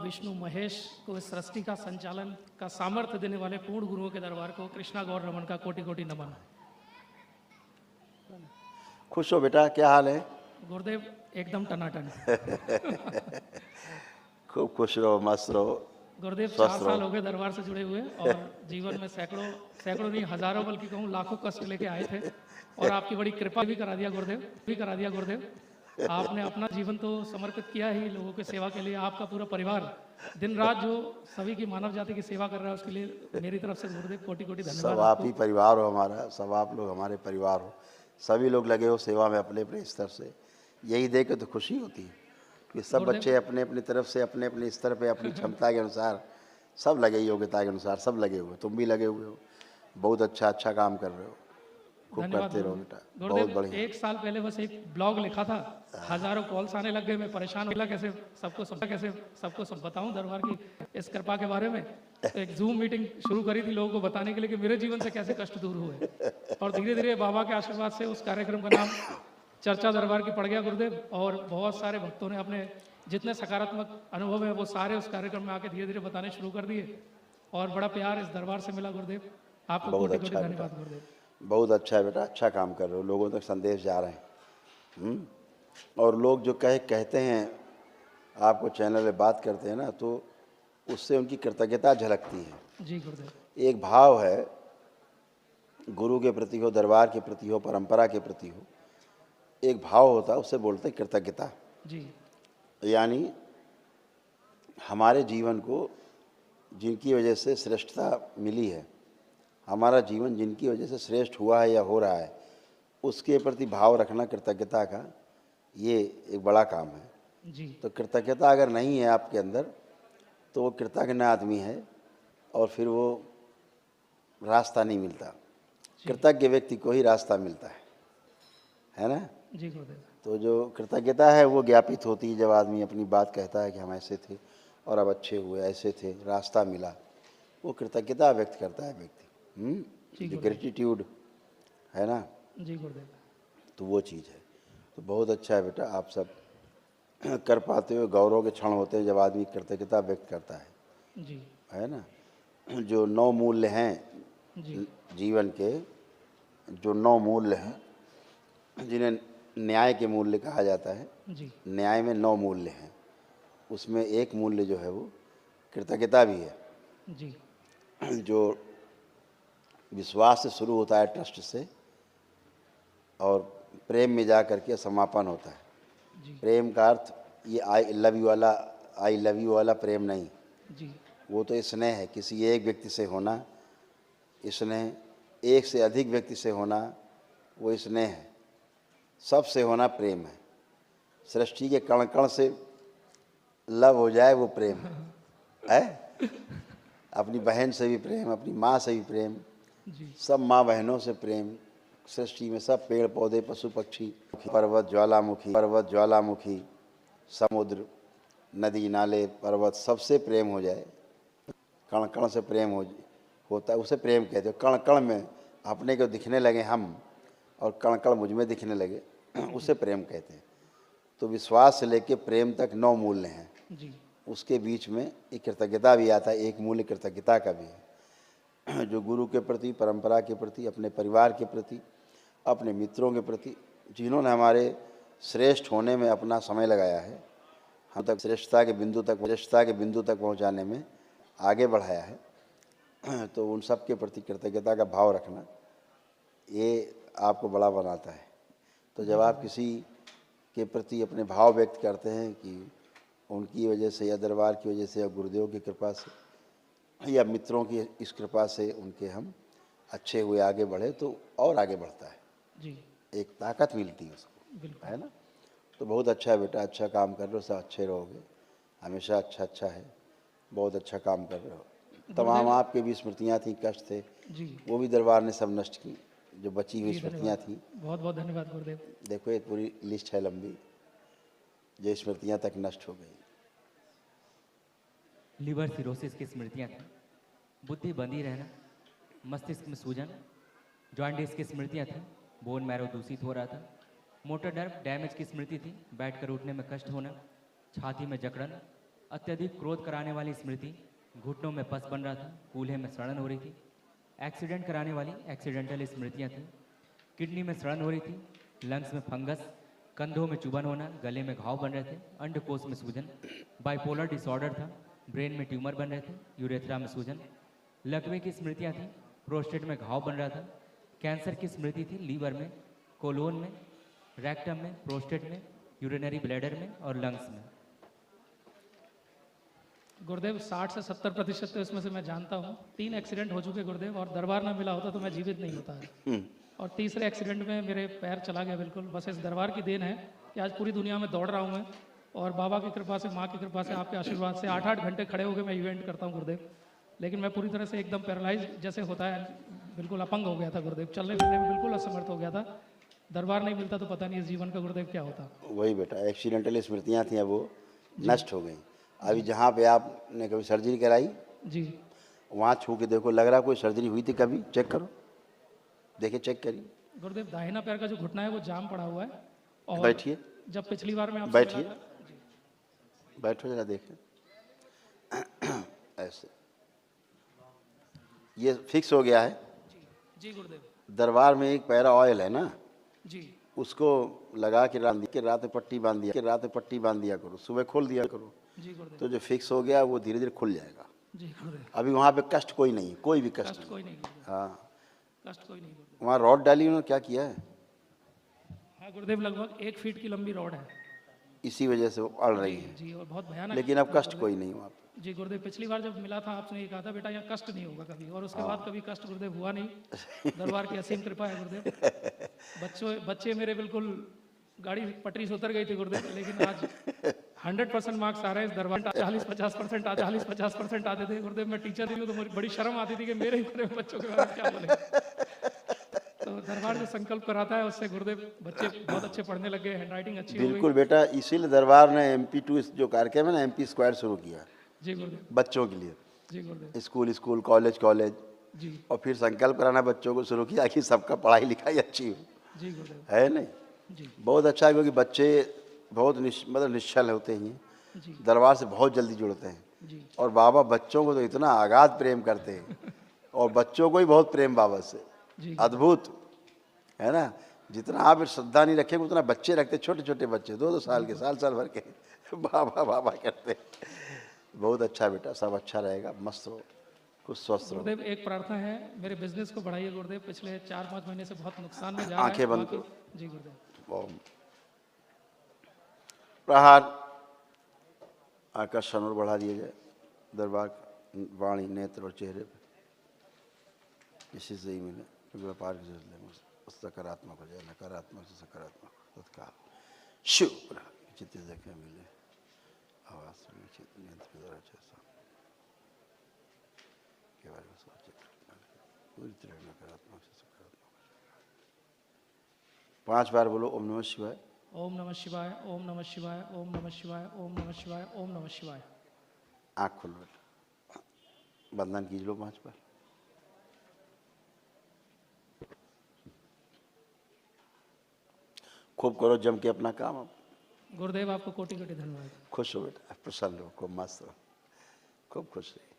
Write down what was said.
विष्णु महेश को इस सृष्टि का संचालन का सामर्थ्य देने वाले पूर्ण गुरुओं के दरबार को कृष्णा गौर रमन का कोटि कोटि नमन। खुश हो बेटा, क्या हाल है? गुरुदेव एकदम टनाटन। खूब खुश रहो, मस्त रहो। गुरुदेव 4 साल हो गए दरबार से जुड़े हुए और जीवन में सैकड़ों सैकड़ों नहीं हजारों बल्कि कहूँ लाखों कष्ट लेके आए थे और आपकी बड़ी कृपा भी करा दिया गुरुदेव। आपने अपना जीवन तो समर्पित किया ही लोगों की सेवा के लिए। आपका पूरा परिवार दिन रात जो सभी की मानव जाति की सेवा कर रहा है उसके लिए मेरी तरफ से गुरुदेव कोटि कोटि धन्यवाद। सब आप ही परिवार हो हमारा, सब आप लोग हमारे परिवार हो। सभी लोग लगे हो सेवा में अपने अपने स्तर से। यही देख के तो खुशी होती है कि सब बच्चे अपने अपनी तरफ से अपने अपने स्तर पे अपनी क्षमता के अनुसार सब लगे, योग्यता के अनुसार सब लगे हुए। तुम भी लगे हुए हो, बहुत अच्छा काम कर रहे हो। खूब करते रहो बेटा, बहुत बढ़िया। 1 साल पहले बस एक ब्लॉग लिखा था, हजारों कॉल्स आने लग गए। मैं परेशान हो कैसे सबको सब बताऊं दरबार की इस कृपा के बारे में। तो एक जूम मीटिंग शुरू करी थी लोगों को बताने के लिए कि मेरे जीवन से कैसे कष्ट दूर हुए और धीरे धीरे बाबा के आशीर्वाद से उस कार्यक्रम का नाम चर्चा दरबार की पड़ गया गुरुदेव। और बहुत सारे भक्तों ने अपने जितने सकारात्मक अनुभव है वो सारे उस कार्यक्रम में आके धीरे धीरे बताने शुरू कर दिए और बड़ा प्यार इस दरबार से मिला गुरुदेव। आपको कोटि कोटि धन्यवाद गुरुदेव। बहुत अच्छा है बेटा, अच्छा काम कर रहे हो, लोगों तक संदेश जा रहे हैं। और लोग जो कहते हैं आपको चैनल में बात करते हैं ना, तो उससे उनकी कृतज्ञता झलकती है। जी गुरुदेव। एक भाव है गुरु के प्रति हो, दरबार के प्रति हो, परंपरा के प्रति हो, एक भाव होता है, उससे बोलते हैं कृतज्ञता। जी। यानी हमारे जीवन को जिनकी वजह से श्रेष्ठता मिली है, हमारा जीवन जिनकी वजह से श्रेष्ठ हुआ है या हो रहा है, उसके प्रति भाव रखना कृतज्ञता का, ये एक बड़ा काम है। जी। तो कृतज्ञता अगर नहीं है आपके अंदर तो वो कृतज्ञ आदमी है और फिर वो रास्ता नहीं मिलता। कृतज्ञ व्यक्ति को ही रास्ता मिलता है ना? जी गुरुदेव। तो जो कृतज्ञता है वो ज्ञापित होती है जब आदमी अपनी बात कहता है कि हम ऐसे थे और अब अच्छे हुए, ऐसे थे, रास्ता मिला। वो कृतज्ञता व्यक्त करता है व्यक्ति। जो ग्रेटिट्यूड है ना, जी गुरुदेव, तो वो चीज़ है। तो बहुत अच्छा है बेटा, आप सब कर पाते हो। गौरव के क्षण होते हैं जब आदमी कृतज्ञता व्यक्त करता है। जी। है ना? जो 9 मूल्य हैं जीवन के, जो 9 मूल्य हैं जिन्हें न्याय के मूल्य कहा जाता है। जी। न्याय में 9 मूल्य हैं, उसमें एक मूल्य जो है वो कृतज्ञता भी है। जी। जो विश्वास से शुरू होता है, ट्रस्ट से, और प्रेम में जा कर के समापन होता है। जी। प्रेम का अर्थ ये आई लव यू वाला प्रेम नहीं। जी। वो तो स्नेह है, किसी एक व्यक्ति से होना स्नेह, एक से अधिक व्यक्ति से होना वो स्नेह है, सबसे होना प्रेम है। सृष्टि के कण कण से लव हो जाए वो प्रेम है। अपनी बहन से भी प्रेम, अपनी माँ से भी प्रेम, सब माँ बहनों से प्रेम, सृष्टि में सब पेड़ पौधे, पशु पक्षी, पर्वत ज्वालामुखी, समुद्र, नदी नाले, पर्वत, सबसे प्रेम हो जाए, कण कण से प्रेम होता है, उसे प्रेम कहते हो। कण कण में अपने को दिखने लगे हम और कण कण मुझ में दिखने लगे, उसे प्रेम कहते हैं। तो विश्वास से लेके प्रेम तक 9 मूल्य हैं। जी। उसके बीच में एक कृतज्ञता भी आता है, एक मूल्य कृतज्ञता का भी है, जो गुरु के प्रति, परंपरा के प्रति, अपने परिवार के प्रति, अपने मित्रों के प्रति, जिन्होंने हमारे श्रेष्ठ होने में अपना समय लगाया है, हम तक श्रेष्ठता के बिंदु तक पहुंचाने में आगे बढ़ाया है। तो उन सब के प्रति कृतज्ञता का भाव रखना, ये आपको बड़ा बनाता है। तो जब आप किसी के प्रति अपने भाव व्यक्त करते हैं कि उनकी वजह से या दरबार की वजह से या गुरुदेव की कृपा से या मित्रों की इस कृपा से उनके हम अच्छे हुए, आगे बढ़े, तो और आगे बढ़ता है। जी। एक ताकत मिलती है उसको, है ना? तो बहुत अच्छा है बेटा, अच्छा काम कर रहे हो, सब अच्छे रहोगे हमेशा। अच्छा है, बहुत अच्छा काम कर रहे हो। तमाम आपके भी स्मृतियाँ थी, कष्ट थे, जी, वो भी दरबार ने सब नष्ट की, जो बची हुई स्मृतियाँ थी। बहुत बहुत धन्यवाद गुरुदेव। देखो ये पूरी लिस्ट है लंबी, जो स्मृतियाँ तक नष्ट हो गई। लिवर सिरोसिस की स्मृतियाँ थी, बुद्धि बंधी रहना, मस्तिष्क में सूजन, जॉन्डिस की स्मृतियाँ थी, बोन मैरो दूषित हो रहा था, मोटर नर्व डैमेज की स्मृति थी, बैठकर उठने में कष्ट होना, छाती में जकड़न, अत्यधिक क्रोध कराने वाली स्मृति, घुटनों में पस बन रहा था, कूल्हे में सड़न हो रही थी। एक्सीडेंट कराने वाली एक्सीडेंटल स्मृतियाँ थीं, किडनी में सड़न हो रही थी, लंग्स में फंगस, कंधों में चुभन होना, गले में घाव बन रहे थे, अंडकोश में सूजन, बाइपोलर डिसऑर्डर था, ब्रेन में ट्यूमर बन रहे थे, यूरेथ्रा में सूजन, लकवे की स्मृतियाँ थीं, प्रोस्टेट में घाव बन रहा था, कैंसर की स्मृति थी लीवर में, कोलोन में, रेक्टम में, प्रोस्टेट में, यूरिनरी ब्लैडर में और लंग्स में। गुरुदेव 60 से 70% तो इसमें से मैं जानता हूँ। 3 एक्सीडेंट हो चुके गुरुदेव, और दरबार ना मिला होता तो मैं जीवित नहीं होता है। और तीसरे एक्सीडेंट में मेरे पैर चला गया बिल्कुल। बस इस दरबार की देन है कि आज पूरी दुनिया में दौड़ रहा हूँ मैं, और बाबा की कृपा से, माँ की कृपा से, आपके आशीर्वाद से 8-8 घंटे खड़े होकर मैं इवेंट करता हूँ गुरुदेव। लेकिन मैं पूरी तरह से एकदम पैरालाइज जैसे होता है, बिल्कुल अपंग हो गया था गुरुदेव। चलने फिरने में बिल्कुल असमर्थ हो गया था। दरबार नहीं मिलता तो पता नहीं इस जीवन का गुरुदेव क्या होता। वही बेटा, एक्सीडेंटल स्मृतियाँ थी, अब वो नष्ट हो गई। अभी जहाँ पे आपने कभी सर्जरी कराई जी, वहाँ छू के देखो, लग रहा कोई सर्जरी हुई थी कभी, चेक करो, देखिए, चेक करिए। गुरुदेव दाहिना पैर का जो घुटना है वो जाम पड़ा हुआ है। और बैठिए, जब पिछली बार मैं आपसे बैठिए, मिला था, बैठो जरा देखें। ऐसे ये फिक्स हो गया है। जी गुरुदेव। दरबार में एक पैरा ऑयल है ना, जी उसको लगा के रात में पट्टी बांध दिया करो, सुबह खोल दिया करो, जी गुरुदेव। तो जो फिक्स हो गया वो धीरे धीरे खुल जाएगा। जी गुरुदेव। अभी वहाँ पे कष्ट कोई नहीं, कोई भी कष्ट कष्ट नहीं। कोई नहीं गुरुदेव, हाँ, कष्ट कोई नहीं गुरुदेव। वहाँ रॉड डाली, उन्होंने क्या किया है, हाँ गुरुदेव, लगभग 1 फीट की लंबी रॉड है। इसी वजह से वो अड़ रही है। जी, और बहुत भयानक। लेकिन अब कष्ट कोई नहीं वहाँ पे। जी गुरुदेव, पिछली बार जब मिला था आपने ये कहा था बेटा यहाँ कष्ट नहीं होगा कभी, और उसके बाद कभी कष्ट गुरुदेव हुआ नहीं। दरबार की असीम कृपा है गुरुदेव। बच्चे मेरे बिल्कुल गाड़ी पटरी से उतर गई थी गुरुदेव, लेकिन आज 100% मार्क्स आ रहे हैं इस दरबार। 40-50% आते थे गुरुदेव। मैं टीचर थी तो मुझे बड़ी शर्म आती थी कि मेरे ही तरह बच्चों के बारे में क्या बोले। तो दरबार जो संकल्प कराता है उससे गुरुदेव बच्चे बहुत अच्छे पढ़ने लगे, हैंडराइटिंग अच्छी हो गई। बिल्कुल बेटा, इसीलिए दरबार ने MP2 जो कार्यक्रम है ना, MP स्क्वायर शुरू किया जी गुरुदेव। बच्चों के लिए। जी गुरुदेव। स्कूल, कॉलेज, जी और फिर संकल्प कराना बच्चों को शुरू किया कि सबका पढ़ाई लिखाई अच्छी हो। जी गुरुदेव। है नहीं, जी बहुत अच्छा है, क्योंकि बच्चे बहुत मतलब निश्चल होते हैं, जी दरबार से बहुत जल्दी जुड़ते हैं। जी और बाबा बच्चों को तो इतना आगाध प्रेम करते हैं, और बच्चों को ही बहुत प्रेम बाबा से, जी अद्भुत है ना। जितना आप श्रद्धा नहीं रखेंगे उतना बच्चे रखते, छोटे छोटे बच्चे 2-2 साल के, साल भर के, बाबा करते। बहुत अच्छा बेटा, सब अच्छा रहेगा, मस्त रहो, कुछ स्वस्थ रहो। गुरुदेव, एक प्रार्थना है, मेरे बिजनेस को बढ़ाइए गुरुदेव। पिछले 4-5 महीने से बहुत नुकसान में जा रहा है। आंखें बंद बाकी- करो। जी गुरुदेव। ओम प्रहार, आकर्षण और बढ़ा दिया जाए दरबार, वाणी, नेत्र और चेहरे पे, इसी से ही मिले, क्योंकि व्यापार की जरूरत है। सकारात्मक हो जाए, नकारात्मक से सकारात्मक तत्काल शिव प्रहार, चित्त देखे मिले, आवाज सुनिए, चित्त नियंत्रण द्वारा जैसा के बारे में सोचे, पूरी तरह नकारात्मक से सकारात्मक। 5 बार बोलो ओम नमः शिवाय। ओम नमः शिवाय, ओम नमः शिवाय, ओम नमः शिवाय, ओम नमः शिवाय, ओम नमः शिवाय। आँख खोलो बेटा, बंधन कीज लो 5 बार। खूब करो जम के अपना काम। अब गुरुदेव आपको कोटि कोटि धन्यवाद। खुश हो बेटा, प्रसन्न हो, खूब मस्त हो, खूब खुश रहिए।